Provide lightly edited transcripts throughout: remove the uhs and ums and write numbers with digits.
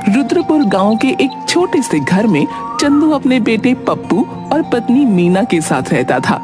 रुद्रपुर गांव के एक छोटे से घर में चंदू अपने बेटे पप्पू और पत्नी मीना के साथ रहता था।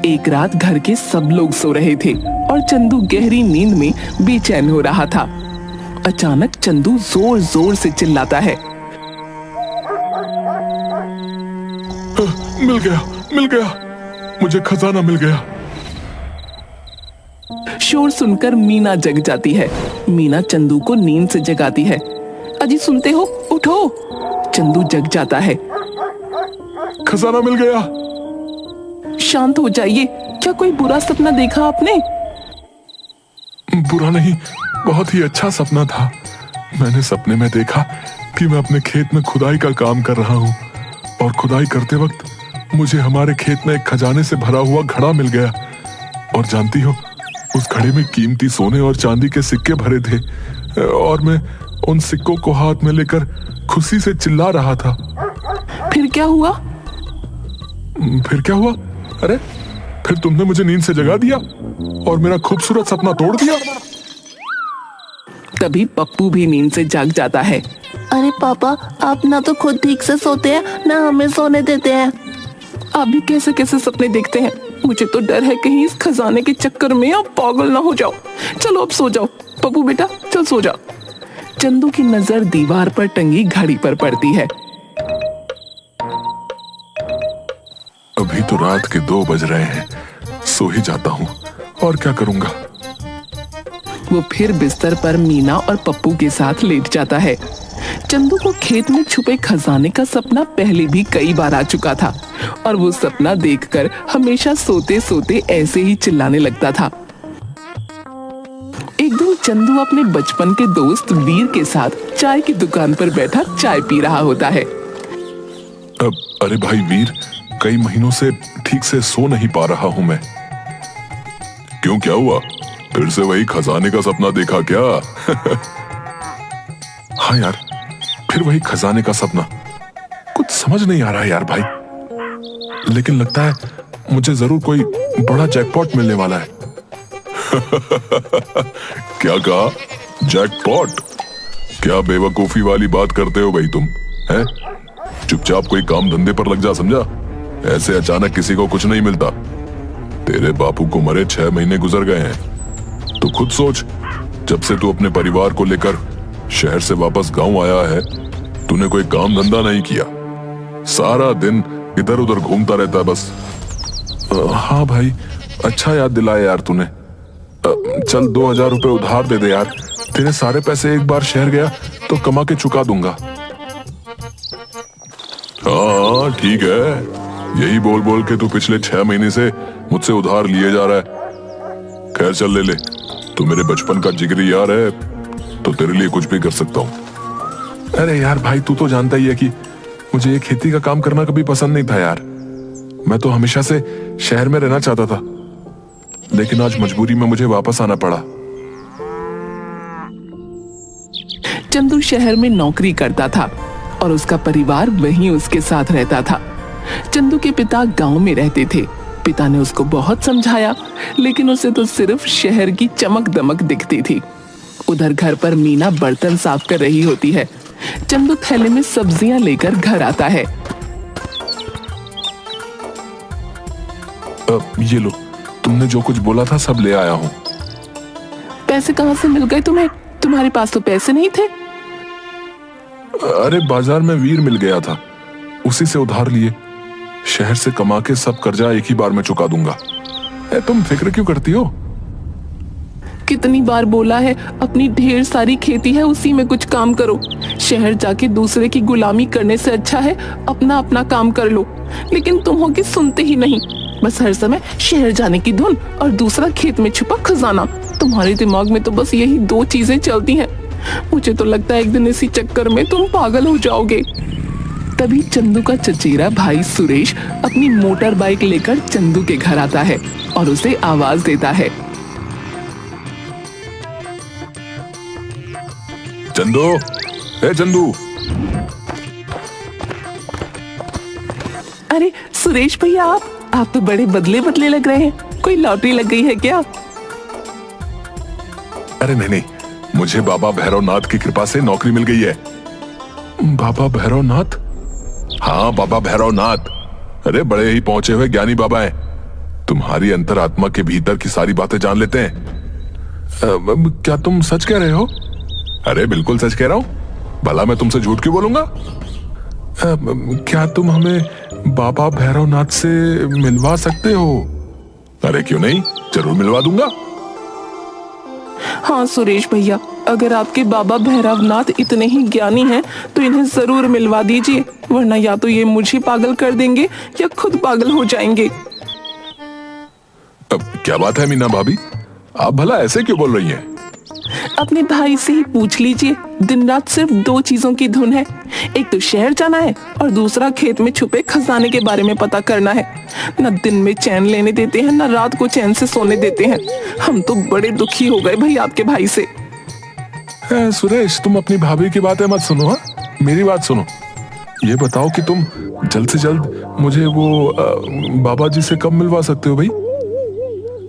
एक रात घर के सब लोग सो रहे थे और चंदू गहरी नींद में बेचैन हो रहा था। अचानक चंदू जोर जोर से चिल्लाता है, मिल गया, मुझे खजाना मिल गया। शोर सुनकर मीना जग जाती है। मीना चंदू को नींद से जगाती है। अजी सुनते हो, उठो। चंदू जग जाता है। खजाना मिल गया। शांत हो जाइए, क्या कोई बुरा सपना देखा आपने? बुरा नहीं, बहुत ही अच्छा सपना था। मैंने सपने में देखा कि मैं अपने खेत में खुदाई का काम कर रहा हूँ और खुदाई करते वक्त मुझे हमारे खेत में एक खजाने से भरा हुआ घड़ा मिल गया। और जानती हो, उस घड़े में कीमती सोने और चांदी के सिक्के भरे थे और मैं उन सिक्कों को हाथ में लेकर खुशी से चिल्ला रहा था। फिर क्या हुआ? अरे फिर तुमने मुझे नींद से जगा दिया और मेरा खूबसूरत सपना तोड़ दिया। तभी पप्पू भी नींद से जाग जाता है। अरे पापा, आप ना तो खुद ठीक से सोते हैं ना हमें सोने देते हैं। आप भी कैसे कैसे सपने देखते हैं। मुझे तो डर है कहीं इस खजाने के चक्कर में आप पागल ना हो जाओ। चलो अब सो जाओ। पप्पू बेटा चल सो जा। चंदू की नजर दीवार पर टंगी घड़ी पर पड़ती है। अभी तो रात के 2 बज रहे हैं, सो ही जाता हूँ, और क्या करूँगा। वो फिर बिस्तर पर मीना और पप्पू के साथ लेट जाता है। चंदू को खेत में छुपे खजाने का सपना पहले भी कई बार आ चुका था और वो सपना देखकर हमेशा सोते सोते ऐसे ही चिल्लाने लगता था। एक दिन चंदू अपने बचपन के दोस्त वीर के साथ चाय की दुकान पर बैठा चाय पी रहा होता है। अरे भाई वीर, कई महीनों से ठीक से सो नहीं पा रहा हूँ मैं। क्यों, क्या हुआ? फिर से वही खजाने का सपना देखा क्या? हाँ यार, फिर वही खजाने का सपना। कुछ समझ नहीं आ रहा है यार भाई, लेकिन लगता है मुझे जरूर कोई बड़ा जैकपॉट मिलने वाला है। क्या कहा? जैकपॉट? क्या बेवकूफी वाली बात करते हो भाई तुम, हैं? चुपचाप कोई काम धंधे पर लग जा, समझा? ऐसे अचानक किसी को कुछ नहीं मिलता। तेरे बापू को मरे 6 महीने गुजर गए हैं। तो खुद सोच, जब से तू अपने परिवार को लेकर शहर से वापस गांव आया है, तूने कोई काम धंधा नहीं किया। सारा दिन इधर उधर घूमता रहता है बस। हाँ भाई, अच्छा याद दिलाया यार तूने। चल 2000 रुपए उधार दे दे यार। तेरे सारे पैसे एक बार शहर गया तो कमा के चुका दूंगा। हाँ ठीक है, यही बोल बोल के तू पिछले 6 महीने से मुझसे उधार लिए जा रहा है। खैर चल ले ले, तू मेरे बचपन का जिगरी यार है, तो तेरे लिए कुछ भी कर सकता हूँ। अरे यार भाई, तू तो जानता ही है कि मुझे ये खेती का काम करना कभी पसंद नहीं था यार। मैं तो हमेशा से शहर में रहना चाहता था, लेकिन आज मजबूरी में मुझे वापस आना पड़ा। चंदू शहर में नौकरी करता था और उसका परिवार वहीं उसके साथ रहता था। चंदू के पिता गांव में रहते थे। पिता ने उसको बहुत समझाया, लेकिन उसे तो सिर्फ शहर की चमक दमक दिखती थी। उधर घर पर मीना बर्तन साफ कर रही होती है। चंदू थैले में सब्जियां लेकर घर आता है। ये लो, तुमने जो कुछ बोला था सब ले आया हूँ। पैसे कहाँ से मिल गए तुम्हें? तुम्हारे पास तो पैसे नहीं थे। अरे बाजार में वीर मिल गया था, उसी से उधार लिए। शहर से कमा के सब कर्जा एक ही बार में चुका दूंगा। तुम फिक्र क्यों करती हो? कितनी बार बोला है, अपनी ढेर सारी खेती है, उसी में कुछ काम करो। शहर जाके दूसरे की गुलामी करने से अच्छा है अपना अपना काम कर लो। लेकिन तुम हो कि सुनते ही नहीं। बस हर समय शहर जाने की धुन और दूसरा खेत में छुपा खजाना। तुम्हारे दिमाग में तो बस यही 2 चीजें चलती हैं। मुझे तो लगता है एक दिन इसी चक्कर में तुम पागल हो जाओगे। तभी चंदू का चचेरा भाई सुरेश अपनी मोटर बाइक लेकर चंदू के घर आता है और उसे आवाज देता है, चंदू, ए चंदू। अरे सुरेश भैया, आप तो बड़े बदले बदले लग रहे हैं। कोई लॉटरी लग गई है क्या? अरे नहीं, मुझे बाबा भैरवनाथ की कृपा से नौकरी मिल गई है। बाबा भैरवनाथ? हाँ, बाबा भैरवनाथ। अरे बड़े ही पहुंचे हुए ज्ञानी बाबा हैं। तुम्हारी अंतरात्मा के भीतर की सारी बातें जान लेते हैं। क्या तुम सच कह रहे हो? अरे बिल्कुल सच कह रहा हूं। भला मैं तुमसे झूठ क्यों बोलूंगा? क्या तुम हमें बाबा भैरवनाथ से मिलवा सकते हो? अरे क्यों नहीं, जरूर मिलवा दूंगा। हाँ सुरेश भैया, अगर आपके बाबा भैरवनाथ इतने ही ज्ञानी हैं तो इन्हें जरूर मिलवा दीजिए, वरना या तो ये मुझे पागल कर देंगे या खुद पागल हो जाएंगे। अब क्या बात है मीना भाभी, आप भला ऐसे क्यों बोल रही हैं? अपने भाई से ही पूछ लीजिए। दिन रात सिर्फ दो चीजों की धुन है, एक तो शहर जाना है और दूसरा खेत में छुपे खजाने के बारे में पता करना है। न दिन में चैन लेने देते हैं, न रात को चैन से सोने देते हैं। हम तो बड़े दुखी हो गए भाई आपके भाई से। सुरेश, तुम अपनी भाभी की बातें मत सुनो। हाँ, मेरी बात सुनो। ये बताओ कि तुम जल्द से जल्द मुझे वो बाबा जी से कब मिलवा सकते हो भाई?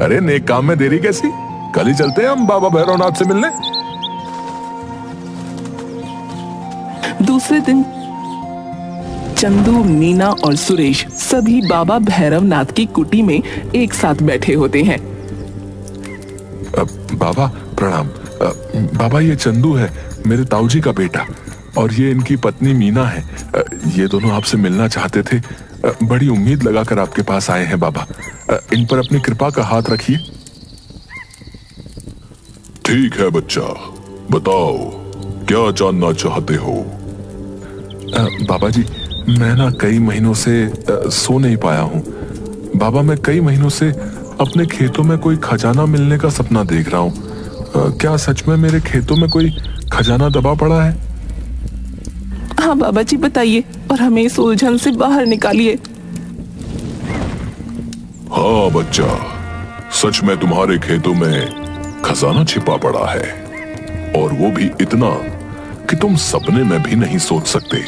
अरे नेक काम में देरी कैसी, कल ही चलते हैं हम बाबा भैरवनाथ से मिलने। दूसरे दिन चंदू, मीना और सुरेश सभी बाबा भैरवनाथ की कुटी में एक साथ बैठे होते हैं। बाबा प्रणाम। बाबा ये चंदू है, मेरे ताऊजी का बेटा, और ये इनकी पत्नी मीना है। ये दोनों आपसे मिलना चाहते थे। बड़ी उम्मीद लगाकर आपके पास आए हैं बाबा। इन पर अपनी कृपा का हाथ रखिए। ठीक है बच्चा, बताओ क्या जानना चाहते हो? बाबा जी, मैं ना कई महीनों से सो नहीं पाया हूँ। बाबा, मैं कई महीनों से अपने खेतों में कोई खजाना मिलने का सपना देख रहा हूँ। क्या सच में मेरे खेतों में कोई खजाना दबा पड़ा है? हाँ बाबा जी, बताइए और हमें इस उलझन से बाहर निकालिए। हाँ बच्चा, सच में तुम्हारे खेतों में खजाना छिपा पड़ा है, और वो भी इतना कि तुम सपने में भी नहीं सोच सकते।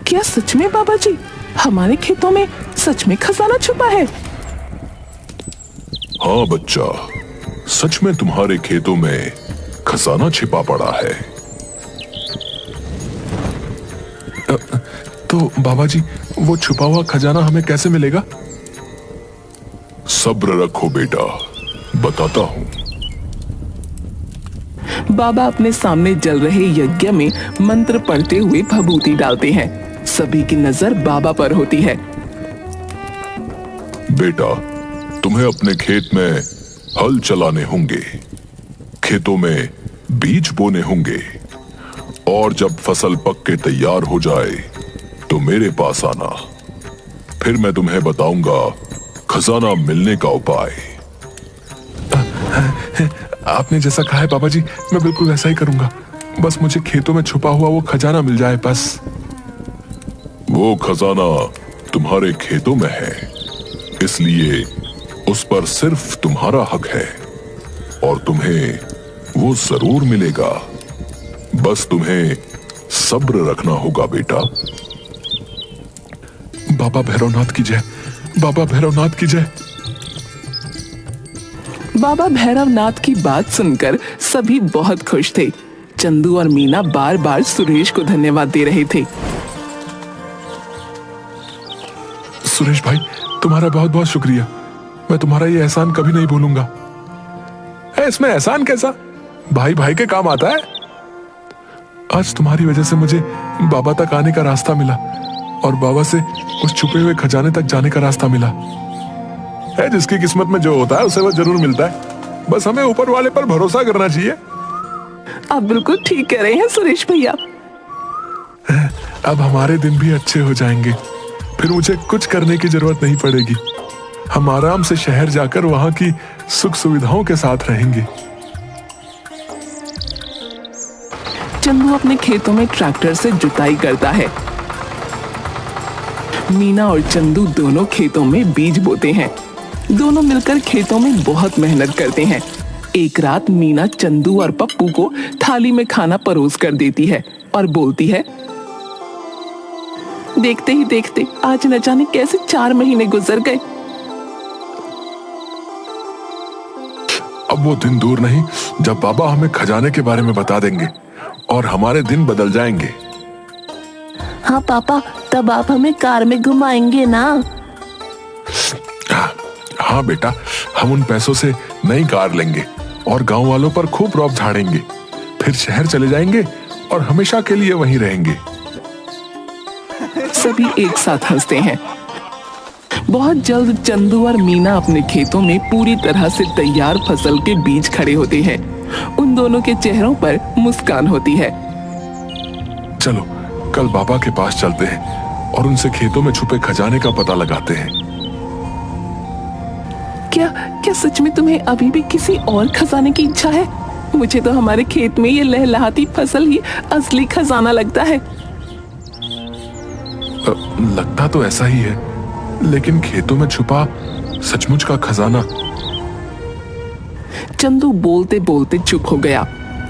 क्या सच में बाबा जी, हमारे खेतों में सच में खजाना छुपा है? हाँ बच्चा, सच में तुम्हारे खेतों में खजाना छिपा पड़ा है। तो बाबा जी, वो छुपा हुआ खजाना हमें कैसे मिलेगा? सब्र रखो बेटा, बताता हूं। बाबा अपने सामने जल रहे यज्ञ में मंत्र पढ़ते हुए भभूति डालते हैं। सभी की नजर बाबा पर होती है। बेटा, तुम्हें अपने खेत में हल चलाने होंगे, खेतों में बीज बोने होंगे, और जब फसल पक के तैयार हो जाए तो मेरे पास आना। फिर मैं तुम्हें बताऊंगा खजाना मिलने का उपाय। आपने जैसा कहा है बाबा जी, मैं बिल्कुल वैसा ही करूंगा। बस मुझे खेतों में छुपा हुआ वो खजाना मिल जाए बस। वो खजाना तुम्हारे खेतों में है, इसलिए उस पर सिर्फ तुम्हारा हक है, और तुम्हें वो जरूर मिलेगा। बस तुम्हें सब्र रखना होगा बेटा। बाबा भैरवनाथ की जय, बाबा भैरवनाथ की जय। बाबा भैरवनाथ की बात सुनकर सभी बहुत खुश थे। चंदू और मीना बार बार सुरेश को धन्यवाद दे रहे थे। सुरेश भाई, तुम्हारा बहुत बहुत शुक्रिया। मैं तुम्हारा ये एहसान कभी नहीं भूलूंगा। इसमें एहसान कैसा, भाई भाई के काम आता है। आज तुम्हारी वजह से मुझे बाबा तक आने का रास्ता मिला, और बाबा से उस छुपे हुए खजाने तक जाने का रास्ता मिला है। जिसकी किस्मत में जो होता है उसे वो जरूर मिलता है। बस हमें ऊपर वाले पर भरोसा करना चाहिए। आप बिल्कुल ठीक कह रहे हैं सुरेश भैया। अब हमारे दिन भी अच्छे हो जाएंगे, फिर मुझे कुछ करने की जरूरत नहीं पड़ेगी। हम आराम से शहर जाकर वहां की सुख सुविधाओं के साथ रहेंगे। चंदू अपने खेतों में ट्रैक्टर से जुताई करता है। मीना और चंदू दोनों खेतों में बीज बोते हैं। दोनों मिलकर खेतों में बहुत मेहनत करते हैं। एक रात मीना चंदू और पप्पू को थाली में खाना परोस कर देती है और बोलती है, देखते ही देखते आज न जाने कैसे 4 महीने गुजर गए। अब वो दिन दूर नहीं जब बाबा हमें खजाने के बारे में बता देंगे और हमारे दिन बदल जाएंगे। हाँ पापा, तब आप हमें कार में घुमाएंगे ना? हाँ बेटा, हम उन पैसों से नई कार लेंगे और गांव वालों पर खूब रौब झाड़ेंगे, फिर शहर चले जाएंगे और हमेशा के लिए वहीं रहेंगे। सभी एक साथ हंसते हैं। बहुत जल्द चंदू और मीना अपने खेतों में पूरी तरह से तैयार फसल के बीज खड़े होते हैं। उन दोनों के चेहरों पर मुस्कान होती है। चलो कल बाबा के पास चलते हैं और उनसे खेतों में छुपे खजाने का पता लगाते हैं। क्या क्या सच में तुम्हें अभी भी किसी और खजाने की इच्छा है? मुझे तो हमारे खेत में ये लहलहाती फसल ही असली खजाना लगता है। लगता तो ऐसा ही है, लेकिन खेतों में छुपा सचमुच का खजाना। चंदू बोलते बोलते चुप हो गया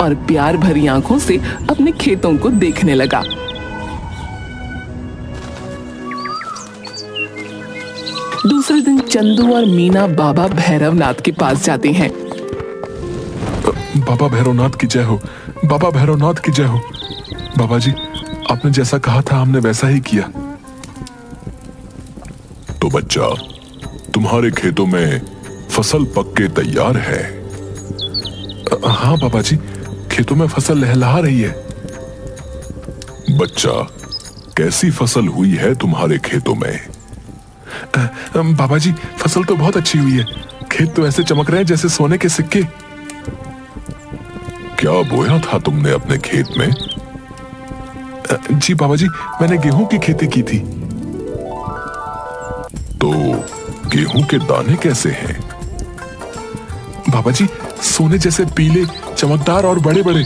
और प्यार भरी आंखों से अपने खेतों को देखने लगा। दूसरे दिन चंदू और मीना बाबा भैरवनाथ के पास जाते हैं। बाबा भैरवनाथ की जय हो, बाबा भैरवनाथ की जय हो। बाबा जी, आपने जैसा कहा था हमने वैसा ही किया। तो बच्चा, तुम्हारे खेतों में फसल पक के तैयार है? हाँ बाबा जी, खेतों में फसल लहलहा रही है। बच्चा, कैसी फसल हुई है तुम्हारे खेतों में? बाबा जी, फसल तो बहुत अच्छी हुई है। खेत तो ऐसे चमक रहे हैं जैसे सोने के सिक्के। क्या बोया था तुमने अपने खेत में? जी बाबा जी, मैंने गेहूं की खेती की थी। तो गेहूं के दाने कैसे हैं? बाबा जी, सोने जैसे पीले, चमकदार और बड़े बड़े।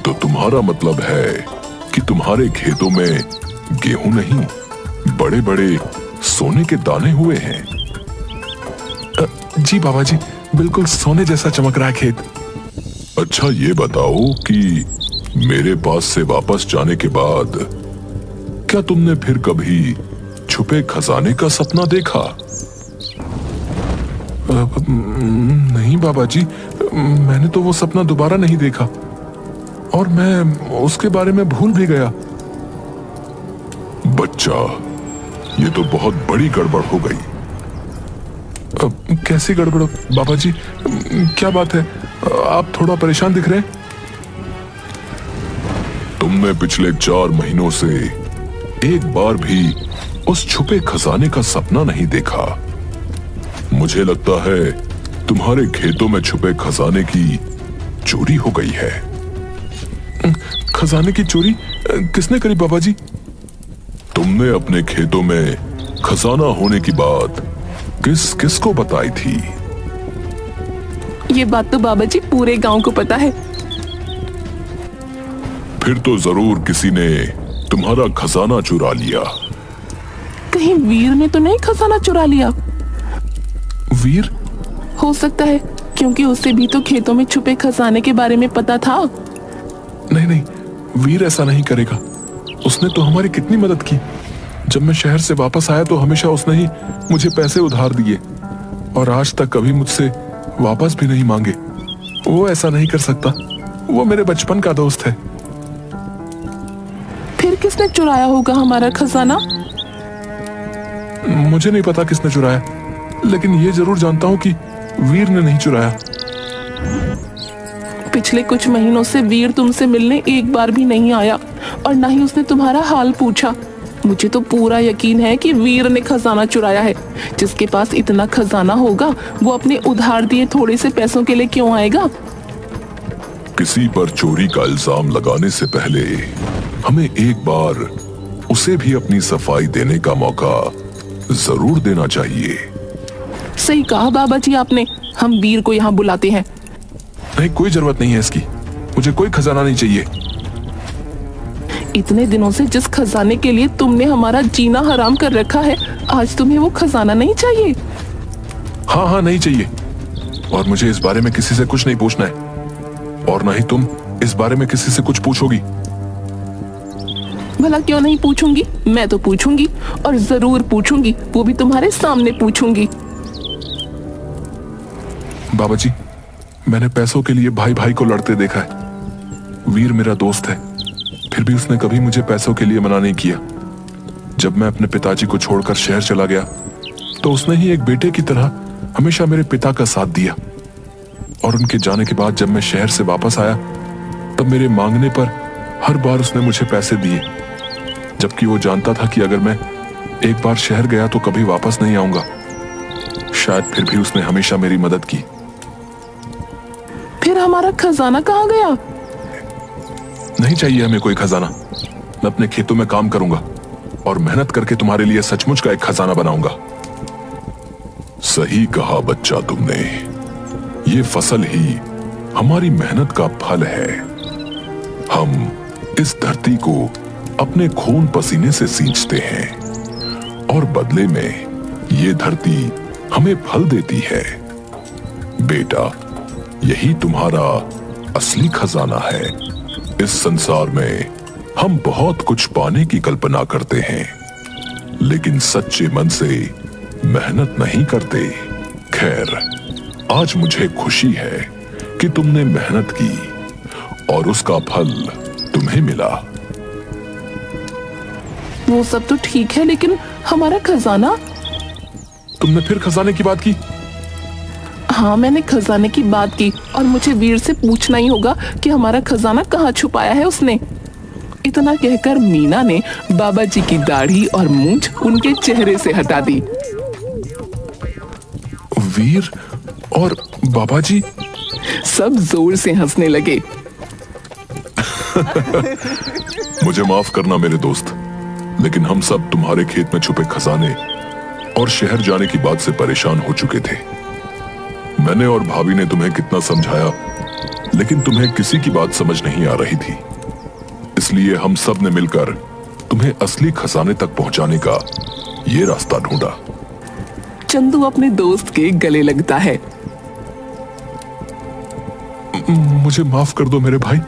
तो तुम्हारा मतलब है कि तुम्हारे खेतों में गेहूं नहीं, बड़े बड़े सोने के दाने हुए हैं। जी बाबा जी, बिल्कुल सोने जैसा चमक रहा है खेत। अच्छा ये बताओ कि मेरे पास से वापस जाने के बाद क्या तुमने फिर कभी छुपे खजाने का सपना देखा? नहीं बाबा जी, मैंने तो वो सपना दोबारा नहीं देखा और मैं उसके बारे में भूल भी गया। बच्चा, ये तो बहुत बड़ी गड़बड़ हो गई। कैसी गड़बड़ बाबा जी? क्या बात है, आप थोड़ा परेशान दिख रहे हैं। तुमने पिछले 4 महीनों से एक बार भी उस छुपे खजाने का सपना नहीं देखा। मुझे लगता है तुम्हारे खेतों में छुपे खजाने की चोरी हो गई है। खजाने की चोरी किसने करी बाबा जी? तुमने अपने खेतों में खजाना होने की बात किसको बताई थी? ये बात तो बाबा जी पूरे गांव को पता है। फिर तो जरूर किसी ने तुम्हारा खजाना चुरा लिया। कहीं वीर ने तो नहीं खजाना चुरा लिया? वीर? हो सकता है, क्योंकि उसे भी तो खेतों में छुपे खजाने के बारे में पता था। नहीं नहीं, वीर ऐसा नहीं करेगा। उसने तो हमारी कितनी मदद की। जब मैं शहर से वापस आया तो हमेशा उसने ही मुझे पैसे उधार दिए और आज तक कभी मुझसे वापस भी नहीं मांगे। वो ऐसा नहीं कर सकता, वो मेरे बचपन का दोस्त है। फिर किसने चुराया होगा हमारा खजाना? मुझे नहीं पता किसने चुराया, लेकिन ये जरूर जानता हूँ कि वीर ने नहीं चुराया। पिछले कुछ महीनों से वीर तुमसे मिलने एक बार भी नहीं आया और ना ही उसने तुम्हारा हाल पूछा। मुझे तो पूरा यकीन है कि वीर ने खजाना चुराया है। जिसके पास इतना खजाना होगा वो अपने उधार दिए थोड़े से पैसों के लिए क्यों आएगा? किसी पर चोरी का इल्जाम लगाने से पहले हमें एक बार उसे भी अपनी सफाई देने का मौका जरूर देना चाहिए। सही कहा बाबा जी आपने। हम वीर को यहाँ बुलाते हैं। नहीं, कोई जरूरत नहीं है इसकी। मुझे कोई खजाना नहीं चाहिए। इतने दिनों से जिस खजाने के लिए तुमने हमारा जीना हराम कर रखा है, आज तुम्हें वो खजाना नहीं चाहिए? हाँ हाँ, नहीं चाहिए। और मुझे इस बारे में किसी से कुछ नहीं पूछना है, और ना ही तुम इस बारे में किसी से कुछ पूछोगी। भला क्यों नहीं पूछूंगी? मैं तो पूछूंगी और जरूर पूछूंगी, वो भी तुम्हारे सामने पूछूंगी। बाबा जी, मैंने पैसों के लिए भाई भाई को लड़ते देखा है। वीर मेरा दोस्त है, फिर भी उसने कभी मुझे पैसों के लिए मना नहीं किया। जब मैं अपने पिताजी को छोड़कर शहर चला गया तो उसने ही एक बेटे की तरह हमेशा मेरे पिता का साथ दिया। और उनके जाने के बाद जब मैं शहर से वापस आया तब मेरे मांगने पर हर बार उसने मुझे पैसे दिए, जबकि वो जानता था कि अगर मैं एक बार शहर गया तो कभी वापस नहीं आऊंगा। शायद फिर भी उसने हमेशा मेरी मदद की। फिर हमारा खजाना कहाँ गया? नहीं चाहिए हमें कोई खजाना। मैं अपने खेतों में काम करूंगा और मेहनत करके तुम्हारे लिए सचमुच का एक खजाना बनाऊंगा। सही कहा बच्चा तुमने। ये फसल ही हमारी मेहनत का फल है। हम इस धरती को अपने खून पसीने से सींचते हैं और बदले में ये धरती हमें फल देती है। बेटा, यही तुम्हारा असली खजाना है। इस संसार में हम बहुत कुछ पाने की कल्पना करते हैं, लेकिन सच्चे मन से मेहनत नहीं करते। खैर, आज मुझे खुशी है कि तुमने मेहनत की और उसका फल तुम्हें मिला। वो सब तो ठीक है, लेकिन हमारा खजाना? तुमने फिर खजाने की बात की? हाँ, मैंने खजाने की बात की और मुझे वीर से पूछना ही होगा कि हमारा खजाना कहाँ छुपाया है उसने। इतना कहकर मीना ने बाबा जी की दाढ़ी और मूंछ उनके चेहरे से हटा दी। वीर और बाबा जी? सब जोर से हंसने लगे। मुझे माफ करना मेरे दोस्त, लेकिन हम सब तुम्हारे खेत में छुपे खजाने और शहर जाने की बात से परेशान हो चुके थे। मैंने और भाभी ने तुम्हें कितना समझाया, लेकिन तुम्हें किसी की बात समझ नहीं आ रही थी। इसलिए हम सब ने मिलकर तुम्हें असली खजाने तक पहुंचाने का ये रास्ता ढूंढा। चंदू अपने दोस्त के गले लगता है। मुझे माफ कर दो मेरे भाई।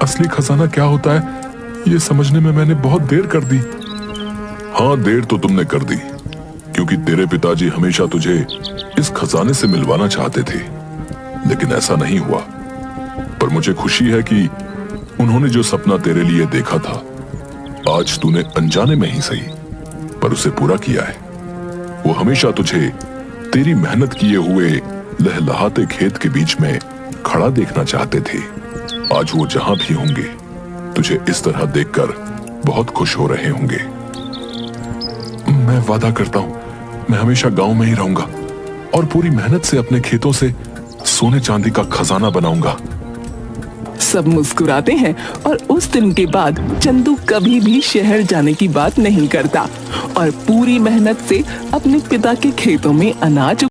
असली खजाना क्या होता है ये समझने में मैंने बहुत देर कर दी। हाँ, देर तो तुमने कर दी, क्योंकि तेरे पिताजी हमेशा तुझे इस खजाने से मिलवाना चाहते थे, लेकिन ऐसा नहीं हुआ। पर मुझे खुशी है कि उन्होंने जो सपना तेरे लिए देखा था, आज तूने अनजाने में ही सही पर उसे पूरा किया है। वो हमेशा तुझे तेरी मेहनत किए हुए लहलहाते खेत के बीच में खड़ा देखना चाहते थे। आज वो जहां भी होंगे तुझे इस तरह देखकर बहुत खुश हो रहे होंगे। मैं वादा करता हूं, मैं हमेशा गांव में ही रहूंगा और पूरी मेहनत से अपने खेतों से सोने चांदी का खजाना बनाऊंगा। सब मुस्कुराते हैं और उस दिन के बाद चंदू कभी भी शहर जाने की बात नहीं करता और पूरी मेहनत से अपने पिता के खेतों में अनाज